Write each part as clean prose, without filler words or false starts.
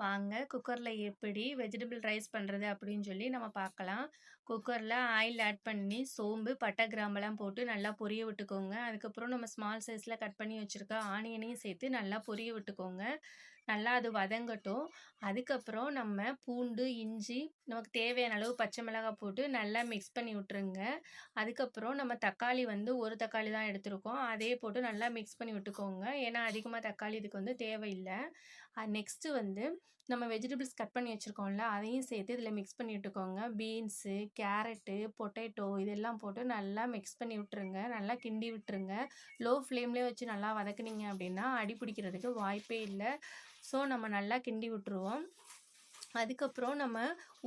வாங்க குக்கர்ல எப்படி வெஜிடபிள் ரைஸ் பண்றது அப்படின்னு சொல்லி நம்ம பார்க்கலாம். குக்கர்ல ஆயில் ஆட் பண்ணி சோம்பு, பட்டை, கிராம்பெல்லாம் போட்டு நல்லா பொரிய விட்டுக்கோங்க. அதுக்கப்புறம் நம்ம ஸ்மால் சைஸ்ல கட் பண்ணி வச்சிருக்க ஆனியனையும் சேர்த்து நல்லா பொரிய விட்டுக்கோங்க. நல்லா அது வதங்கட்டும். அதுக்கப்புறம் நம்ம பூண்டு, இஞ்சி, நமக்கு தேவையான அளவு பச்சை மிளகாய் போட்டு நல்லா மிக்ஸ் பண்ணி விட்டுருங்க. அதுக்கப்புறம் நம்ம தக்காளி வந்து ஒரு தக்காளி தான் எடுத்திருக்கோம். அதே போட்டு நல்லா மிக்ஸ் பண்ணி விட்டுக்கோங்க. ஏன்னா அதிகமாக தக்காளி இதுக்கு வந்து தேவையில்லை. நெக்ஸ்ட்டு வந்து நம்ம வெஜிடபிள்ஸ் கட் பண்ணி வச்சுருக்கோம்ல, அதையும் சேர்த்து இதில் மிக்ஸ் பண்ணி விட்டுக்கோங்க. பீன்ஸு, கேரட்டு, பொட்டேட்டோ இதெல்லாம் போட்டு நல்லா மிக்ஸ் பண்ணி விட்டுருங்க. நல்லா கிண்டி விட்டுருங்க. லோ ஃப்ளேம்லேயே வச்சு நல்லா வதக்குனீங்க அப்படின்னா அடி பிடிக்கிறதுக்கு வாய்ப்பே இல்லை. ஸோ நம்ம நல்லா கிண்டி விட்டுருவோம். அதுக்கப்புறம் நம்ம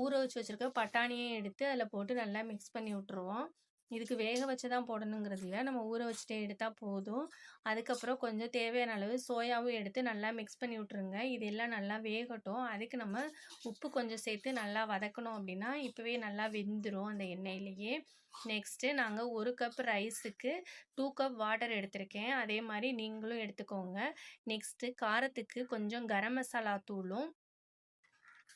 ஊற வச்சு வச்சுருக்க பட்டாணியை எடுத்து அதில் போட்டு நல்லா மிக்ஸ் பண்ணி விட்டுருவோம். இதுக்கு வேக வச்சு தான் போடணுங்கிறது இல்லை, நம்ம ஊற வச்சுட்டே எடுத்தால் போதும். அதுக்கப்புறம் கொஞ்சம் தேவையான அளவு சோயாவும் எடுத்து நல்லா மிக்ஸ் பண்ணி விட்ருங்க. இது எல்லாம் நல்லா வேகட்டும். அதுக்கு நம்ம உப்பு கொஞ்சம் சேர்த்து நல்லா வதக்கணும் அப்படின்னா இப்போவே நல்லா வெந்துடும் அந்த எண்ணெயிலேயே. நெக்ஸ்ட்டு நாங்கள் 1 கப் ரைஸுக்கு 2 கப் வாட்டர் எடுத்திருக்கேன். அதே மாதிரி நீங்களும் எடுத்துக்கோங்க. நெக்ஸ்ட்டு காரத்துக்கு கொஞ்சம் கரம் மசாலா தூளும்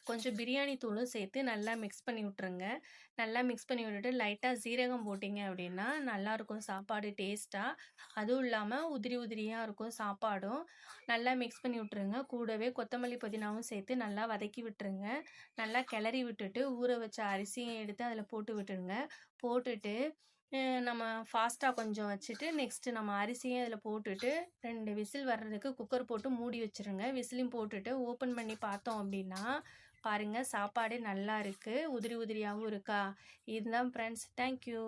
கொஞ்சம் பிரியாணி தூளும் சேர்த்து நல்லா மிக்ஸ் பண்ணி விட்ருங்க. நல்லா மிக்ஸ் பண்ணி விட்டுட்டு லைட்டாக சீரகம் போட்டிங்க அப்படின்னா நல்லாயிருக்கும் சாப்பாடு டேஸ்ட்டாக. அதுவும் இல்லாமல் உதிரி உதிரியாக இருக்கும் சாப்பாடும். நல்லா மிக்ஸ் பண்ணி விட்ருங்க. கூடவே கொத்தமல்லி புதினாவும் சேர்த்து நல்லா வதக்கி விட்டுருங்க. நல்லா கிளறி விட்டுட்டு ஊற வச்ச அரிசியும் எடுத்து அதில் போட்டு விட்டுருங்க. போட்டுட்டு நம்ம ஃபாஸ்ட்டாக கொஞ்சம் வச்சுட்டு நெக்ஸ்ட்டு நம்ம அரிசியும் அதில் போட்டுட்டு 2 விசில் வர்றதுக்கு குக்கர் போட்டு மூடி வச்சுருங்க. விசிலையும் போட்டுட்டு ஓப்பன் பண்ணி பார்த்தோம் அப்படின்னா பாருங்கள் சாப்பாடு நல்லா இருக்குது. உதிரி உதிரியாகவும் இருக்கா? இதுதான் ஃப்ரெண்ட்ஸ். தேங்க்யூ.